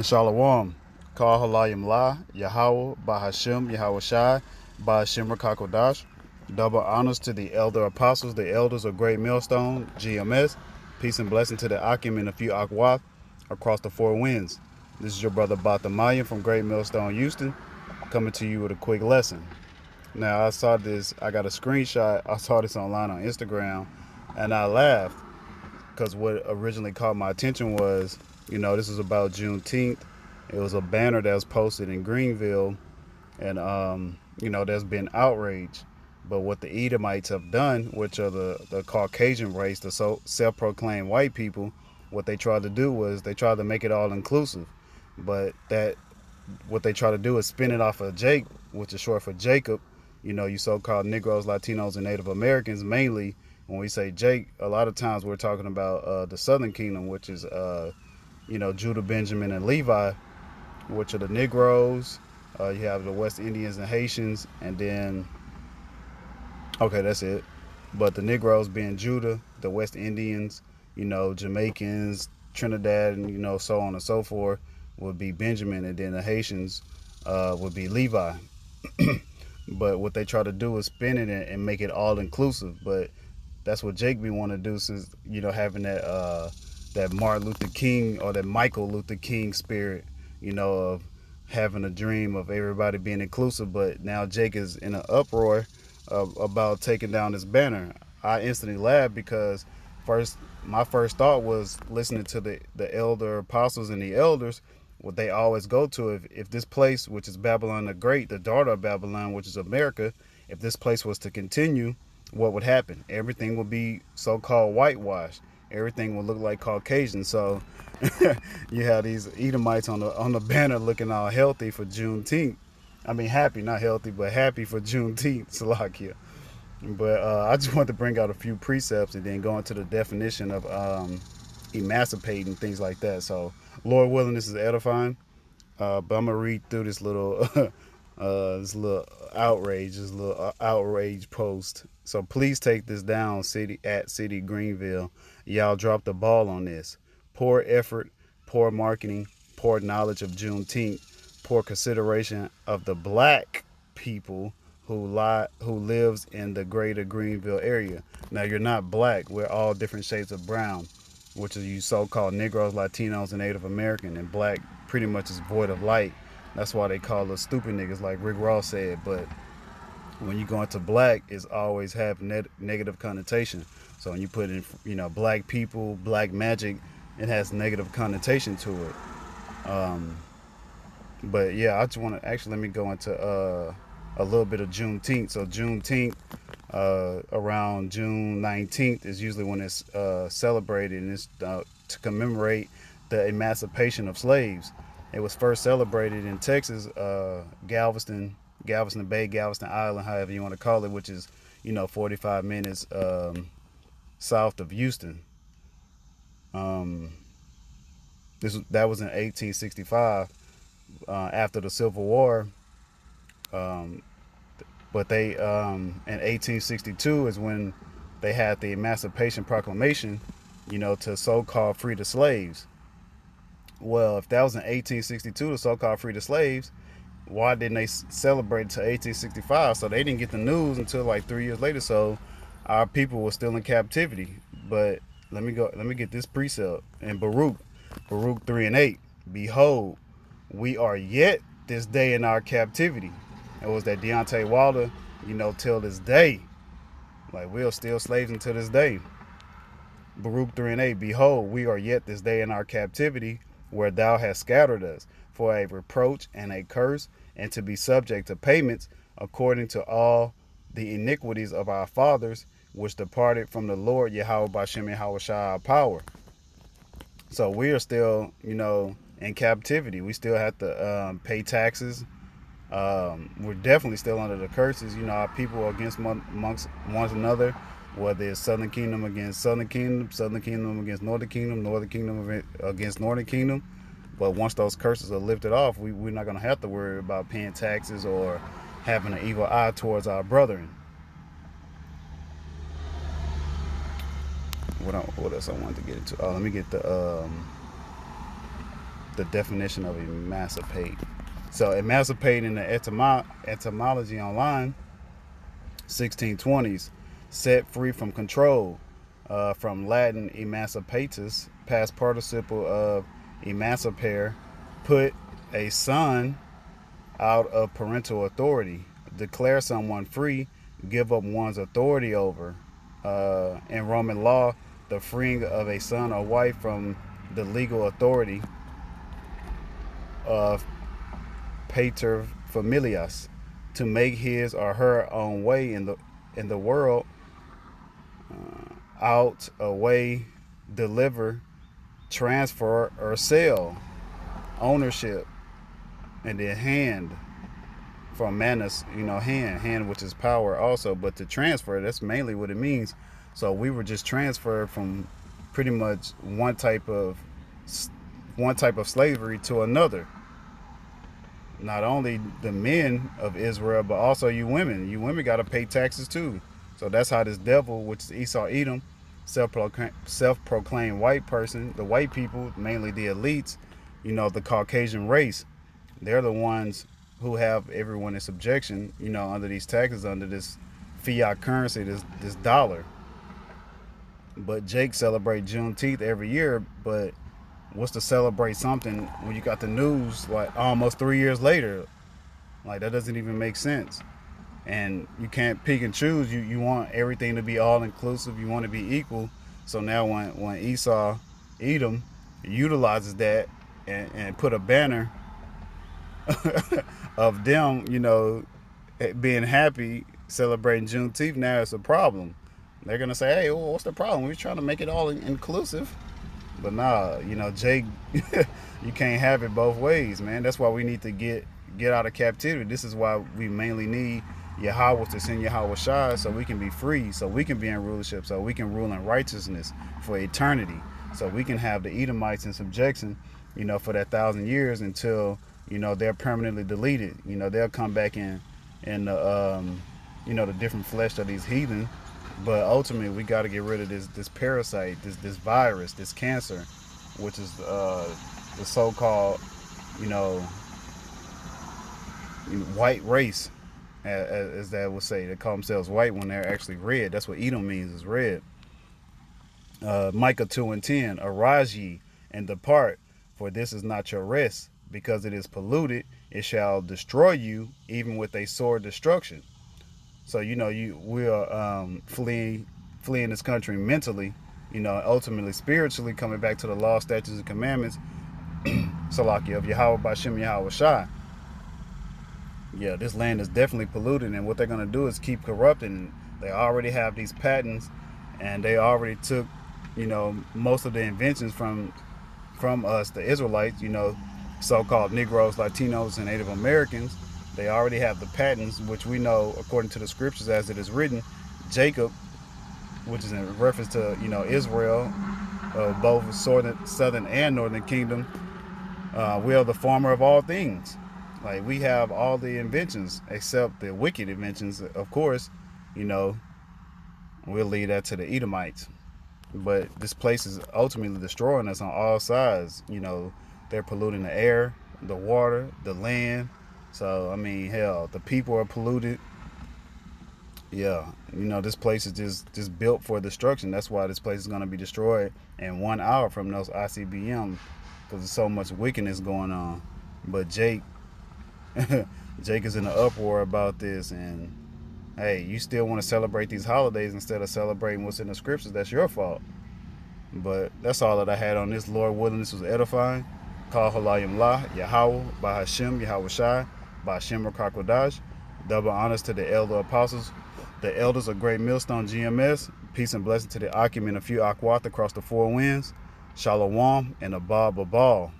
Shalom. Kal Halayim La, Yahweh, Bahashem, Yahweh Shai, Bahashem Rakakodash. Double honors to the elder apostles, the elders of Great Millstone, GMS. Peace and blessing to the Akim and a few Akwath across the four winds. This is your brother Batamayan from Great Millstone, Houston, coming to you with a quick lesson. Now, I got a screenshot. I saw this online on Instagram, and I laughed because what originally caught my attention was, this is about Juneteenth. It was a banner that was posted in Greenville, and there's been outrage. But what the Edomites have done, which are the Caucasian race, the self-proclaimed white people, what they tried to do was they tried to make it all inclusive. But that what they try to do is spin it off of Jake, which is short for Jacob. You so-called Negroes, Latinos, and Native Americans mainly. When we say Jake, a lot of times we're talking about the Southern Kingdom, which is, Judah, Benjamin, and Levi, which are the Negroes. You have the West Indians and Haitians, and then, okay, that's it. But the Negroes being Judah, the West Indians, Jamaicans, Trinidad, and, so on and so forth, would be Benjamin, and then the Haitians would be Levi. But what they try to do is spin it and make it all inclusive. But that's what Jake be want to do, since having that Martin Luther King or that Michael Luther King spirit, of having a dream of everybody being inclusive. But now Jake is in an uproar about taking down this banner. I instantly laughed because my first thought was listening to the elder apostles and the elders. What they always go to, if this place, which is Babylon the Great, the daughter of Babylon, which is America, if this place was to continue, what would happen? Everything would be so-called whitewashed. Everything would look like Caucasian. So you have these Edomites on the banner looking all healthy for Juneteenth. I mean, happy, not healthy, but happy for Juneteenth, Salakia. But I just wanted to bring out a few precepts and then go into the definition of emancipating, things like that. So, Lord willing, this is edifying. But I'm gonna read through this little this little outrage post. So please take this down, City Greenville. Y'all dropped the ball on this. Poor effort, poor marketing, poor knowledge of Juneteenth, poor consideration of the black people who lives in the greater Greenville area. Now, you're not black. We're all different shades of brown, which is you so-called Negroes, Latinos, and Native American. And black pretty much is void of light. That's why they call us stupid niggas, like Rick Ross said. But when you go into black, it's always have negative connotation. So when you put in, black people, black magic, it has negative connotation to it. But yeah, I just want to let me go into a little bit of Juneteenth. So Juneteenth, around June 19th is usually when it's celebrated, and it's to commemorate the emancipation of slaves. It was first celebrated in Texas, Galveston Bay, Galveston Island, however you want to call it, which is 45 minutes south of Houston. That was in 1865, after the Civil War. But they in 1862 is when they had the Emancipation Proclamation, to so-called free the slaves. Well, if that was in 1862 to so-called free the slaves, why didn't they celebrate until 1865? So they didn't get the news until like 3 years later. So our people were still in captivity. But let me get this precept in Baruch 3:8. Behold, we are yet this day in our captivity. It was that Deontay Wilder, till this day. Like, we are still slaves until this day. Baruch 3:8. Behold, we are yet this day in our captivity, where thou hast scattered us, for a reproach and a curse, and to be subject to payments, according to all the iniquities of our fathers, which departed from the Lord Yahweh Bashem Yahweh Shai our power. So we are still, in captivity. We still have to pay taxes. We're definitely still under the curses. Our people are amongst one another, whether it's Southern Kingdom against Southern Kingdom, Southern Kingdom against Northern Kingdom, Northern Kingdom against Northern Kingdom. But once those curses are lifted off, we're not going to have to worry about paying taxes or having an evil eye towards our brethren. What else I wanted to get into? Let me get the the definition of emancipate. So emancipate in the etymology online, 1620s, set free from control, from Latin emancipatus, past participle of emancipare, put a son out of parental authority, declare someone free, give up one's authority over. In Roman law, the freeing of a son or wife from the legal authority of pater familias, to make his or her own way in the world, out, away, deliver, transfer, or sell, ownership, and then hand, from manus, hand, which is power also, but to transfer, that's mainly what it means. So we were just transferred from pretty much one type of slavery to another. Not only the men of Israel, but also you women. You women got to pay taxes too. So that's how this devil, which is Esau Edom, self-proclaimed white person, the white people, mainly the elites, the Caucasian race, they're the ones who have everyone in subjection, under these taxes, under this fiat currency, this dollar. But Jake celebrate Juneteenth every year, but what's to celebrate something when you got the news like almost 3 years later? Like, that doesn't even make sense. And you can't pick and choose. You want everything to be all inclusive. You want to be equal. So now when Esau Edom utilizes that and put a banner of them, being happy, celebrating Juneteenth, now it's a problem. They're gonna say, hey, well, what's the problem? We're trying to make it all inclusive. But nah, Jake, you can't have it both ways, man. That's why we need to get out of captivity. This is why we mainly need Yahweh to send Yahweh Shai, so we can be free, so we can be in rulership, so we can rule in righteousness for eternity, so we can have the Edomites in subjection, for that 1,000 years until, they're permanently deleted. They'll come back in the different flesh of these heathen. But ultimately, we got to get rid of this parasite, this virus, this cancer, which is the so-called, white race, as that would say. They call themselves white when they're actually red. That's what Edom means, is red. Micah 2:10, arise ye and depart, for this is not your rest, because it is polluted. It shall destroy you, even with a sore destruction. So, we are fleeing this country mentally, ultimately spiritually, coming back to the law, statutes, and commandments, Salakia, of Yahweh Bashem Yahweh Shai. Yeah, this land is definitely polluted, and what they're going to do is keep corrupting. They already have these patents, and they already took, most of the inventions from us, the Israelites, so-called Negroes, Latinos, and Native Americans. They already have the patents, which we know, according to the scriptures as it is written, Jacob, which is in reference to, Israel, both southern and northern kingdom, we are the farmer of all things. Like, we have all the inventions, except the wicked inventions, of course, we'll leave that to the Edomites. But this place is ultimately destroying us on all sides. They're polluting the air, the water, the land. So, hell, the people are polluted. Yeah, this place is just built for destruction. That's why this place is going to be destroyed in 1 hour from those ICBM, because there's so much wickedness going on. But Jake is in an uproar about this, and hey, you still want to celebrate these holidays instead of celebrating what's in the scriptures. That's your fault. But that's all that I had on this. Lord willing, this was edifying. Call Halayim La, Yahweh, Bahashem, Yahweh Shai, Bahashem Rakakodash. Double honors to the elder apostles, the elders of Great Millstone GMS. Peace and blessing to the Akim and a few Akwat across the four winds. Shalom and Abba Babal.